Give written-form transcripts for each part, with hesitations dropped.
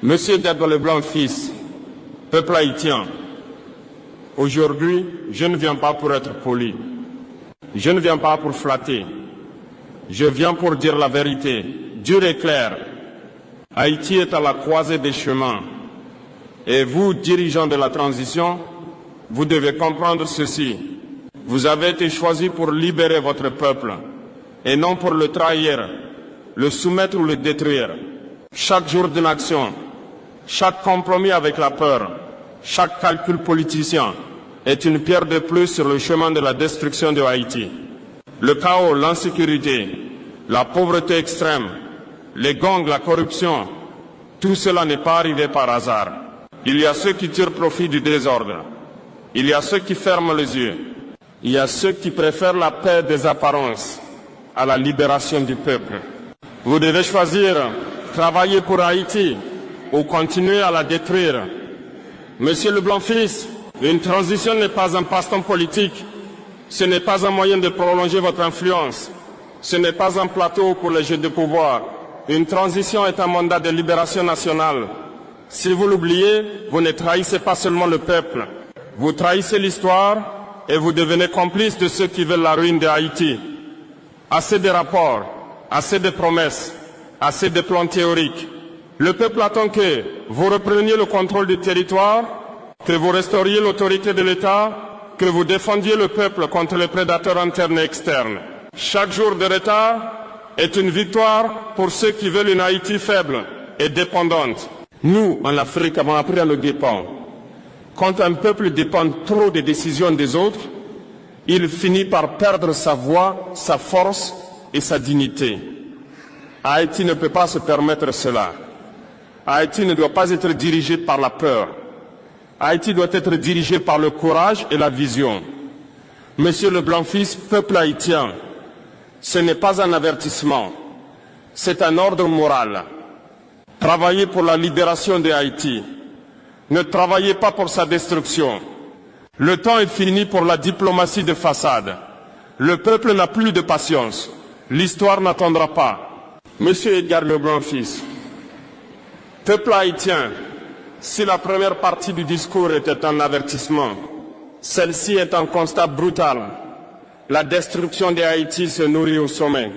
Monsieur Edgar Leblanc fils, peuple haïtien, aujourd'hui, je ne viens pas pour être poli. Je ne viens pas pour flatter. Je viens pour dire la vérité, dure et claire. Haïti est à la croisée des chemins. Et vous, dirigeants de la transition, vous devez comprendre ceci. Vous avez été choisis pour libérer votre peuple, et non pour le trahir, le soumettre ou le détruire. Chaque jour d'une action, chaque compromis avec la peur, chaque calcul politicien est une pierre de plus sur le chemin de la destruction de Haïti. Le chaos, l'insécurité, la pauvreté extrême, les gangs, la corruption, tout cela n'est pas arrivé par hasard. Il y a ceux qui tirent profit du désordre. Il y a ceux qui ferment les yeux. Il y a ceux qui préfèrent la paix des apparences à la libération du peuple. Vous devez choisir, travailler pour Haïti ou continuer à la détruire. Monsieur Leblanc fils, une transition n'est pas un passe-temps politique. Ce n'est pas un moyen de prolonger votre influence. Ce n'est pas un plateau pour les jeux de pouvoir. Une transition est un mandat de libération nationale. Si vous l'oubliez, vous ne trahissez pas seulement le peuple. Vous trahissez l'histoire et vous devenez complice de ceux qui veulent la ruine de Haïti. Assez de rapports, assez de promesses, assez de plans théoriques. Le peuple attend que vous repreniez le contrôle du territoire, que vous restauriez l'autorité de l'État, que vous défendiez le peuple contre les prédateurs internes et externes. Chaque jour de retard est une victoire pour ceux qui veulent une Haïti faible et dépendante. Nous, en Afrique, avons appris à nous dépendre. Quand un peuple dépend trop des décisions des autres, il finit par perdre sa voix, sa force et sa dignité. Haïti ne peut pas se permettre cela. Haïti ne doit pas être dirigé par la peur. Haïti doit être dirigé par le courage et la vision. Monsieur Leblanc fils, peuple haïtien, ce n'est pas un avertissement, c'est un ordre moral. Travaillez pour la libération de Haïti. Ne travaillez pas pour sa destruction. Le temps est fini pour la diplomatie de façade. Le peuple n'a plus de patience. L'histoire n'attendra pas. Monsieur Edgar Leblanc fils, peuple haïtien, si la première partie du discours était un avertissement, celle-ci est un constat brutal. La destruction de Haïti se nourrit au sommet.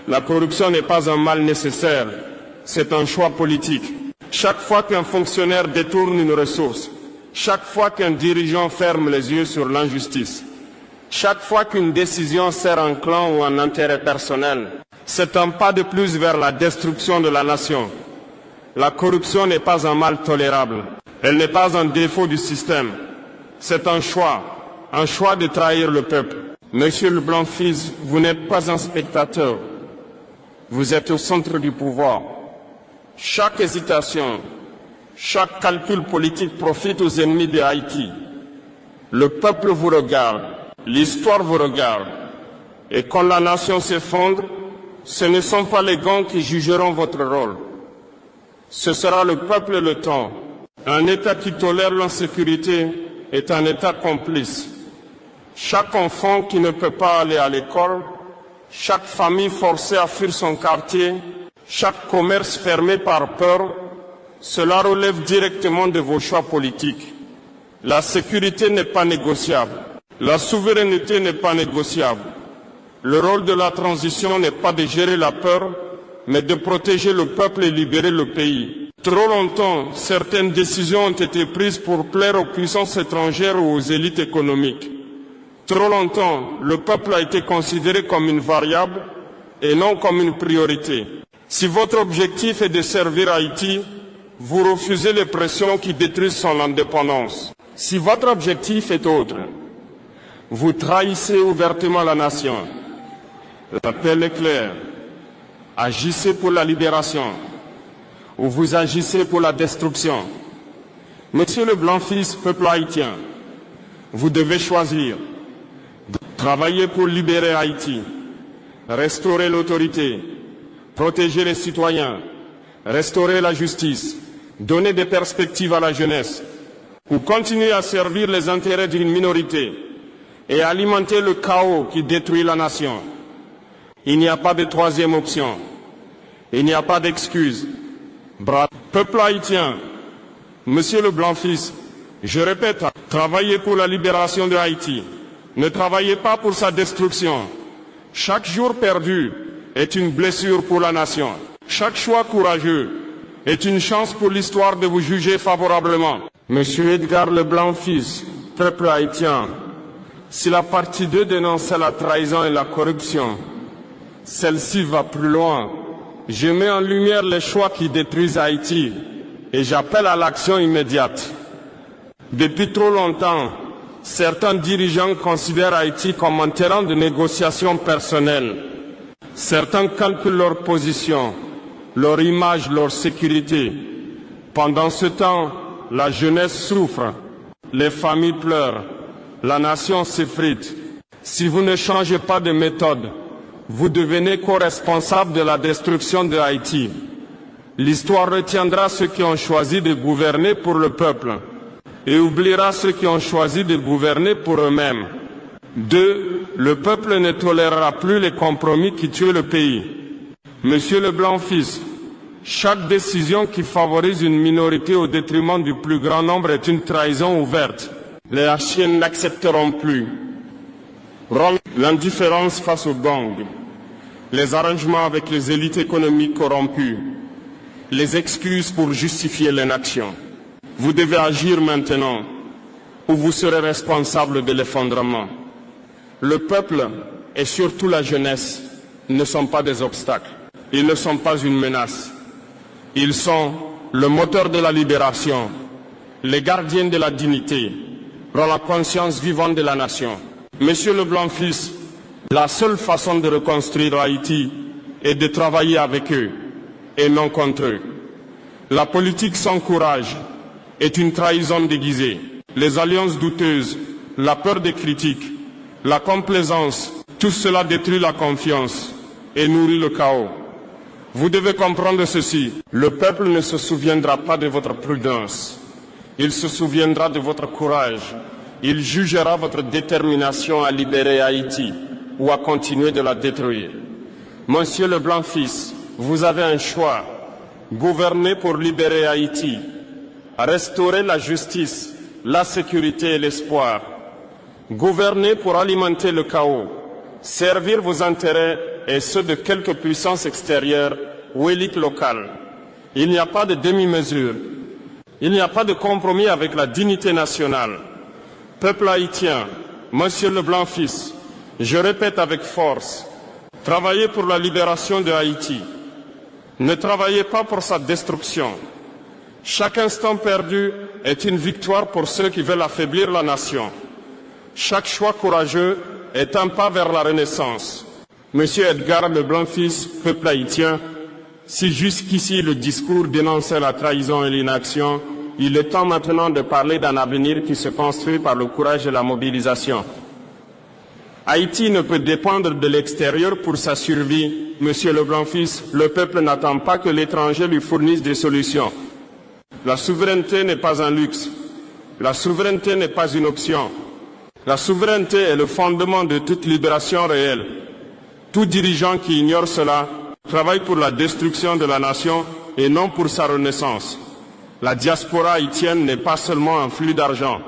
La corruption n'est pas un mal nécessaire, c'est un choix politique. Chaque fois qu'un fonctionnaire détourne une ressource, chaque fois qu'un dirigeant ferme les yeux sur l'injustice, chaque fois qu'une décision sert un clan ou un intérêt personnel, c'est un pas de plus vers la destruction de la nation. La corruption n'est pas un mal tolérable. Elle n'est pas un défaut du système. C'est un choix de trahir le peuple. Monsieur Leblanc fils, vous n'êtes pas un spectateur. Vous êtes au centre du pouvoir. Chaque hésitation, chaque calcul politique profite aux ennemis de Haïti. Le peuple vous regarde, l'histoire vous regarde. Et quand la nation s'effondre, ce ne sont pas les gangs qui jugeront votre rôle. Ce sera le peuple et le temps. Un État qui tolère l'insécurité est un État complice. Chaque enfant qui ne peut pas aller à l'école, chaque famille forcée à fuir son quartier, chaque commerce fermé par peur, cela relève directement de vos choix politiques. La sécurité n'est pas négociable. La souveraineté n'est pas négociable. Le rôle de la transition n'est pas de gérer la peur, mais de protéger le peuple et libérer le pays. Trop longtemps, certaines décisions ont été prises pour plaire aux puissances étrangères ou aux élites économiques. Trop longtemps, le peuple a été considéré comme une variable et non comme une priorité. Si votre objectif est de servir Haïti, vous refusez les pressions qui détruisent son indépendance. Si votre objectif est autre, vous trahissez ouvertement la nation. L'appel est clair. Agissez pour la libération ou vous agissez pour la destruction. Monsieur Leblanc fils, peuple haïtien, vous devez choisir. Travailler pour libérer Haïti, restaurer l'autorité, protéger les citoyens, restaurer la justice, donner des perspectives à la jeunesse, ou continuer à servir les intérêts d'une minorité et alimenter le chaos qui détruit la nation. Il n'y a pas de troisième option. Il n'y a pas d'excuse. Bravo. Peuple haïtien, Monsieur le Blanc-Fils, je répète, travaillez pour la libération de Haïti. Ne travaillez pas pour sa destruction. Chaque jour perdu est une blessure pour la nation. Chaque choix courageux est une chance pour l'histoire de vous juger favorablement. Monsieur Edgar Leblanc-Fils, peuple haïtien, si la partie 2 dénonçait la trahison et la corruption, celle-ci va plus loin. Je mets en lumière les choix qui détruisent Haïti et j'appelle à l'action immédiate. Depuis trop longtemps, certains dirigeants considèrent Haïti comme un terrain de négociation personnelle. Certains calculent leur position, leur image, leur sécurité. Pendant ce temps, la jeunesse souffre, les familles pleurent, la nation s'effrite. Si vous ne changez pas de méthode, vous devenez co-responsable de la destruction de Haïti. L'histoire retiendra ceux qui ont choisi de gouverner pour le peuple et oubliera ceux qui ont choisi de gouverner pour eux-mêmes. 2. Le peuple ne tolérera plus les compromis qui tuent le pays. Monsieur le Blanc-Fils, chaque décision qui favorise une minorité au détriment du plus grand nombre est une trahison ouverte. Les Haïtiens n'accepteront plus l'indifférence face aux gangs, les arrangements avec les élites économiques corrompues, les excuses pour justifier l'inaction. Vous devez agir maintenant ou vous serez responsable de l'effondrement. Le peuple et surtout la jeunesse ne sont pas des obstacles. Ils ne sont pas une menace. Ils sont le moteur de la libération, les gardiens de la dignité, pour la conscience vivante de la nation. Monsieur le Blanc-Fils, la seule façon de reconstruire Haïti est de travailler avec eux et non contre eux. La politique sans courage est une trahison déguisée. Les alliances douteuses, la peur des critiques, la complaisance, tout cela détruit la confiance et nourrit le chaos. Vous devez comprendre ceci. Le peuple ne se souviendra pas de votre prudence. Il se souviendra de votre courage. Il jugera votre détermination à libérer Haïti ou à continuer de la détruire. Monsieur le Blanc-Fils, vous avez un choix. Gouverner pour libérer Haïti, restaurer la justice, la sécurité et l'espoir. Gouverner pour alimenter le chaos, servir vos intérêts et ceux de quelques puissances extérieures ou élites locales. Il n'y a pas de demi-mesure. Il n'y a pas de compromis avec la dignité nationale. Peuple haïtien, Monsieur le Blanc-Fils, je répète avec force, travaillez pour la libération de Haïti. Ne travaillez pas pour sa destruction. Chaque instant perdu est une victoire pour ceux qui veulent affaiblir la nation. Chaque choix courageux est un pas vers la renaissance. Monsieur Edgar Leblanc-Fils, peuple haïtien, si jusqu'ici le discours dénonçait la trahison et l'inaction, il est temps maintenant de parler d'un avenir qui se construit par le courage et la mobilisation. Haïti ne peut dépendre de l'extérieur pour sa survie. Monsieur Leblanc-Fils, le peuple n'attend pas que l'étranger lui fournisse des solutions. La souveraineté n'est pas un luxe. La souveraineté n'est pas une option. La souveraineté est le fondement de toute libération réelle. Tout dirigeant qui ignore cela travaille pour la destruction de la nation et non pour sa renaissance. La diaspora haïtienne n'est pas seulement un flux d'argent.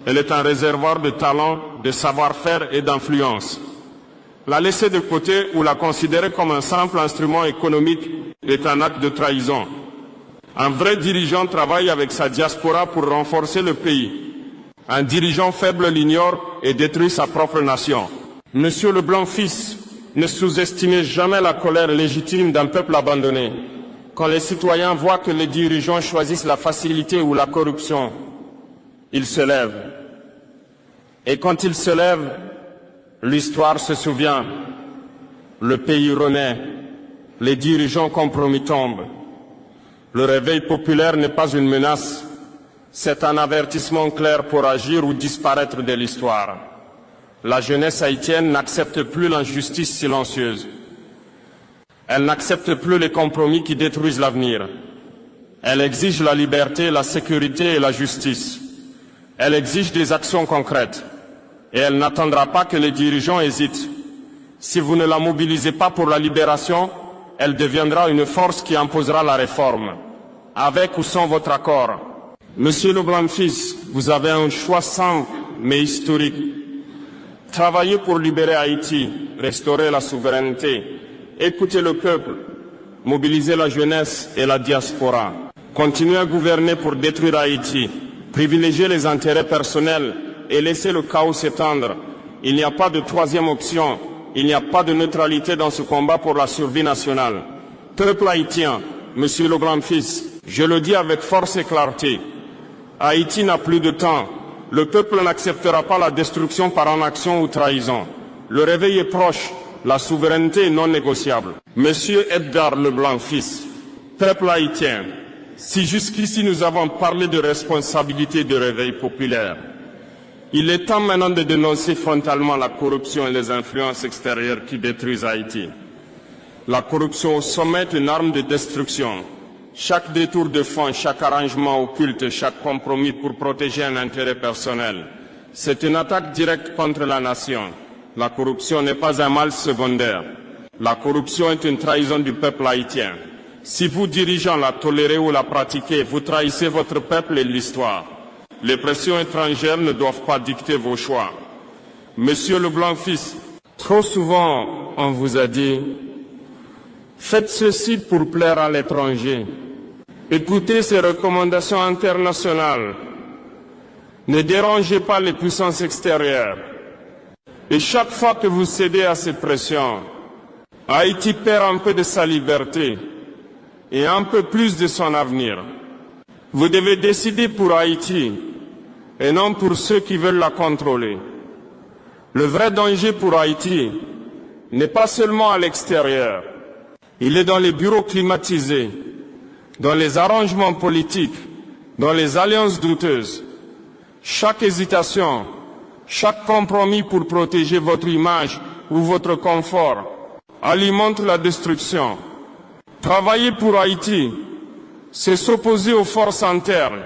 Elle est un réservoir de talent, de savoir-faire et d'influence. La laisser de côté ou la considérer comme un simple instrument économique est un acte de trahison. Un vrai dirigeant travaille avec sa diaspora pour renforcer le pays. Un dirigeant faible l'ignore et détruit sa propre nation. Monsieur le Blanc-Fils, ne sous-estimez jamais la colère légitime d'un peuple abandonné. Quand les citoyens voient que les dirigeants choisissent la facilité ou la corruption, ils se lèvent. Et quand ils se lèvent, l'histoire se souvient. Le pays renaît. Les dirigeants compromis tombent. Le réveil populaire n'est pas une menace. C'est un avertissement clair pour agir ou disparaître de l'histoire. La jeunesse haïtienne n'accepte plus l'injustice silencieuse. Elle n'accepte plus les compromis qui détruisent l'avenir. Elle exige la liberté, la sécurité et la justice. Elle exige des actions concrètes. Et elle n'attendra pas que les dirigeants hésitent. Si vous ne la mobilisez pas pour la libération, elle deviendra une force qui imposera la réforme. avec ou sans votre accord. Monsieur Leblanc-Fils, vous avez un choix simple mais historique. Travailler pour libérer Haïti, restaurer la souveraineté, écouter le peuple, mobiliser la jeunesse et la diaspora. Continuer à gouverner pour détruire Haïti, privilégier les intérêts personnels et laisser le chaos s'étendre. Il n'y a pas de troisième option, il n'y a pas de neutralité dans ce combat pour la survie nationale. Peuple haïtien, Monsieur Leblanc-Fils, je le dis avec force et clarté, Haïti n'a plus de temps. Le peuple n'acceptera pas la destruction par inaction ou trahison. Le réveil est proche, la souveraineté est non négociable. Monsieur Edgar Leblanc-Fils, peuple haïtien, si jusqu'ici nous avons parlé de responsabilité de réveil populaire, il est temps maintenant de dénoncer frontalement la corruption et les influences extérieures qui détruisent Haïti. La corruption au sommet est une arme de destruction. Chaque détour de fonds, chaque arrangement occulte, chaque compromis pour protéger un intérêt personnel, c'est une attaque directe contre la nation. La corruption n'est pas un mal secondaire. La corruption est une trahison du peuple haïtien. Si vous, dirigeants, la tolérez ou la pratiquez, vous trahissez votre peuple et l'histoire. Les pressions étrangères ne doivent pas dicter vos choix. Monsieur Leblanc-Fils, trop souvent on vous a dit « Faites ceci pour plaire à l'étranger. Écoutez ces recommandations internationales. Ne dérangez pas les puissances extérieures. » Et chaque fois que vous cédez à ces pressions, Haïti perd un peu de sa liberté et un peu plus de son avenir. Vous devez décider pour Haïti et non pour ceux qui veulent la contrôler. Le vrai danger pour Haïti n'est pas seulement à l'extérieur. Il est dans les bureaux climatisés, dans les arrangements politiques, dans les alliances douteuses. Chaque hésitation, chaque compromis pour protéger votre image ou votre confort alimente la destruction. Travailler pour Haïti, c'est s'opposer aux forces internes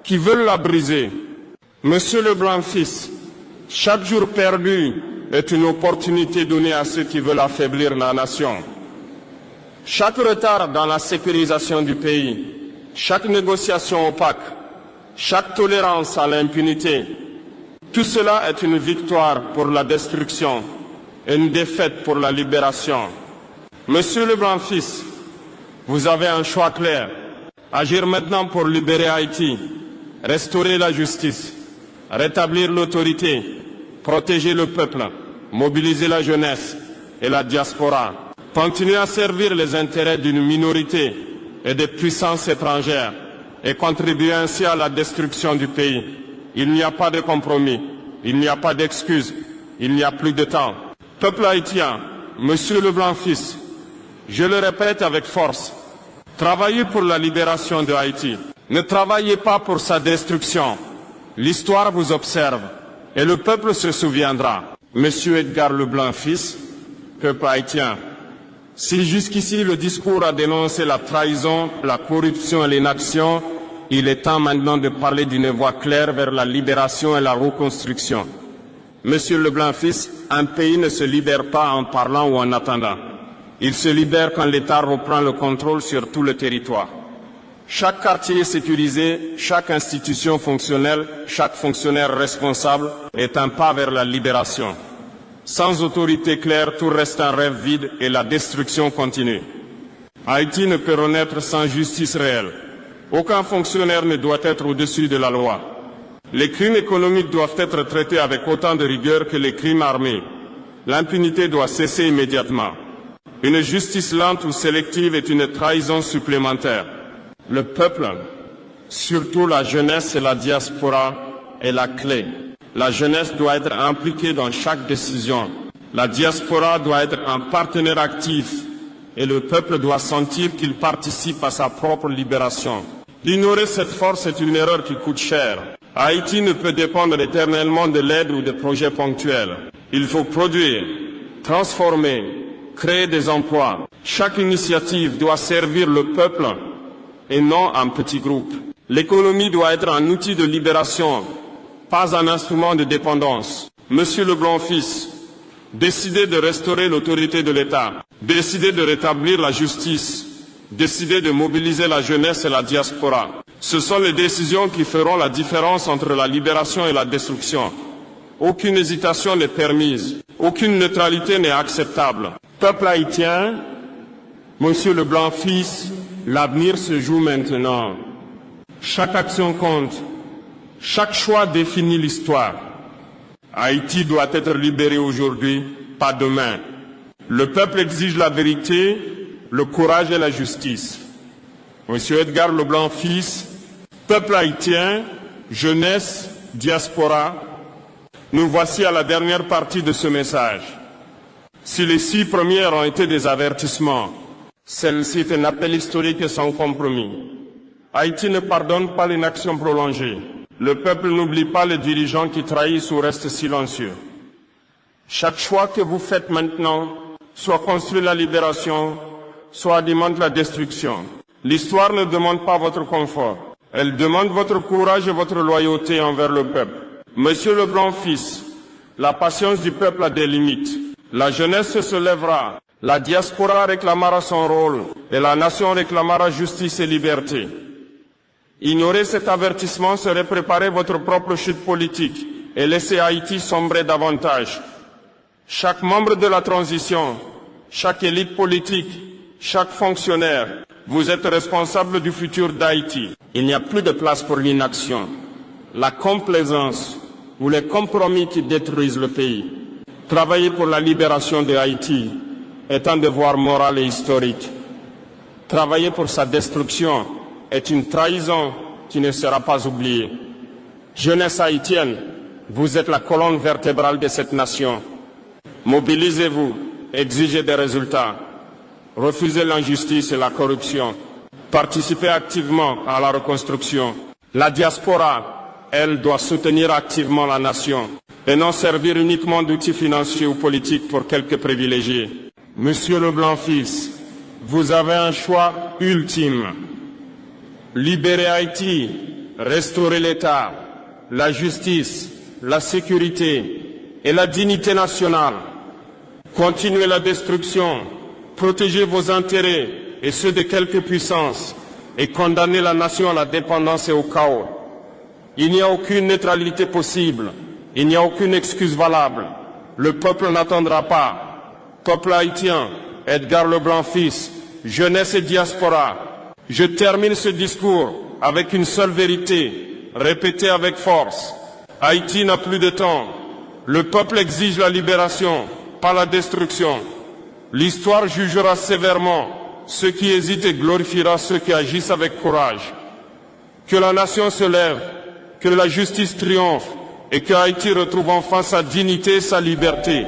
qui veulent la briser. Monsieur Leblanc-Fils, chaque jour perdu est une opportunité donnée à ceux qui veulent affaiblir la nation. Chaque retard dans la sécurisation du pays, chaque négociation opaque, chaque tolérance à l'impunité, tout cela est une victoire pour la destruction et une défaite pour la libération. Monsieur Leblanc-Fils, vous avez un choix clair. Agir maintenant pour libérer Haïti, restaurer la justice, rétablir l'autorité, protéger le peuple, mobiliser la jeunesse et la diaspora, continuer à servir les intérêts d'une minorité et des puissances étrangères et contribuer ainsi à la destruction du pays. Il n'y a pas de compromis, il n'y a pas d'excuses, il n'y a plus de temps. Peuple haïtien, Monsieur Leblanc-Fils, je le répète avec force, travaillez pour la libération de Haïti. Ne travaillez pas pour sa destruction. L'histoire vous observe et le peuple se souviendra. Monsieur Edgar Leblanc-Fils, peuple haïtien, si jusqu'ici le discours a dénoncé la trahison, la corruption et l'inaction, il est temps maintenant de parler d'une voie claire vers la libération et la reconstruction. Monsieur Leblanc-Fils, un pays ne se libère pas en parlant ou en attendant. Il se libère quand l'État reprend le contrôle sur tout le territoire. Chaque quartier sécurisé, chaque institution fonctionnelle, chaque fonctionnaire responsable est un pas vers la libération. Sans autorité claire, tout reste un rêve vide et la destruction continue. Haïti ne peut renaître sans justice réelle. Aucun fonctionnaire ne doit être au-dessus de la loi. Les crimes économiques doivent être traités avec autant de rigueur que les crimes armés. L'impunité doit cesser immédiatement. Une justice lente ou sélective est une trahison supplémentaire. Le peuple, surtout la jeunesse et la diaspora, est la clé. La jeunesse doit être impliquée dans chaque décision. La diaspora doit être un partenaire actif et le peuple doit sentir qu'il participe à sa propre libération. Ignorer cette force est une erreur qui coûte cher. Haïti ne peut dépendre éternellement de l'aide ou de projets ponctuels. Il faut produire, transformer, créer des emplois. Chaque initiative doit servir le peuple et non un petit groupe. L'économie doit être un outil de libération, pas un instrument de dépendance. Monsieur Leblanc-Fils, décidez de restaurer l'autorité de l'État, décidez de rétablir la justice décidé de mobiliser la jeunesse et la diaspora. Ce sont les décisions qui feront la différence entre la libération et la destruction. Aucune hésitation n'est permise, aucune neutralité n'est acceptable. Peuple haïtien, Monsieur Leblanc-Fils, l'avenir se joue maintenant. Chaque action compte, chaque choix définit l'histoire. Haïti doit être libéré aujourd'hui, pas demain. Le peuple exige la vérité, le courage et la justice. Monsieur Edgar Leblanc-Fils, peuple haïtien, jeunesse, diaspora, nous voici à la dernière partie de ce message. Si les 6 premières ont été des avertissements, celle-ci est un appel historique sans compromis. Haïti ne pardonne pas l'inaction prolongée. Le peuple n'oublie pas les dirigeants qui trahissent ou restent silencieux. Chaque choix que vous faites maintenant, soit construit la libération, soit alimente la destruction. L'histoire ne demande pas votre confort. Elle demande votre courage et votre loyauté envers le peuple. Monsieur Leblanc-Fils, la patience du peuple a des limites. La jeunesse se lèvera, la diaspora réclamera son rôle et la nation réclamera justice et liberté. Ignorer cet avertissement serait préparer votre propre chute politique et laisser Haïti sombrer davantage. Chaque membre de la transition, chaque élite politique, chaque fonctionnaire, vous êtes responsable du futur d'Haïti. Il n'y a plus de place pour l'inaction, la complaisance ou les compromis qui détruisent le pays. Travailler pour la libération de Haïti est un devoir moral et historique. Travailler pour sa destruction est une trahison qui ne sera pas oubliée. Jeunesse haïtienne, vous êtes la colonne vertébrale de cette nation. Mobilisez-vous, exigez des résultats, refusez l'injustice et la corruption, participez activement à la reconstruction. La diaspora, elle, doit soutenir activement la nation et non servir uniquement d'outils financiers ou politiques pour quelques privilégiés. Monsieur Leblanc-Fils, vous avez un choix ultime. Libérer Haïti, restaurer l'État, la justice, la sécurité et la dignité nationale. Continuez la destruction, protégez vos intérêts et ceux de quelques puissances et condamnez la nation à la dépendance et au chaos. Il n'y a aucune neutralité possible, il n'y a aucune excuse valable. Le peuple n'attendra pas. Peuple haïtien, Edgar Leblanc-Fils, jeunesse et diaspora, je termine ce discours avec une seule vérité, répétée avec force. Haïti n'a plus de temps. Le peuple exige la libération, pas la destruction. L'histoire jugera sévèrement ceux qui hésitent et glorifiera ceux qui agissent avec courage. Que la nation se lève, que la justice triomphe et que Haïti retrouve enfin sa dignité et sa liberté.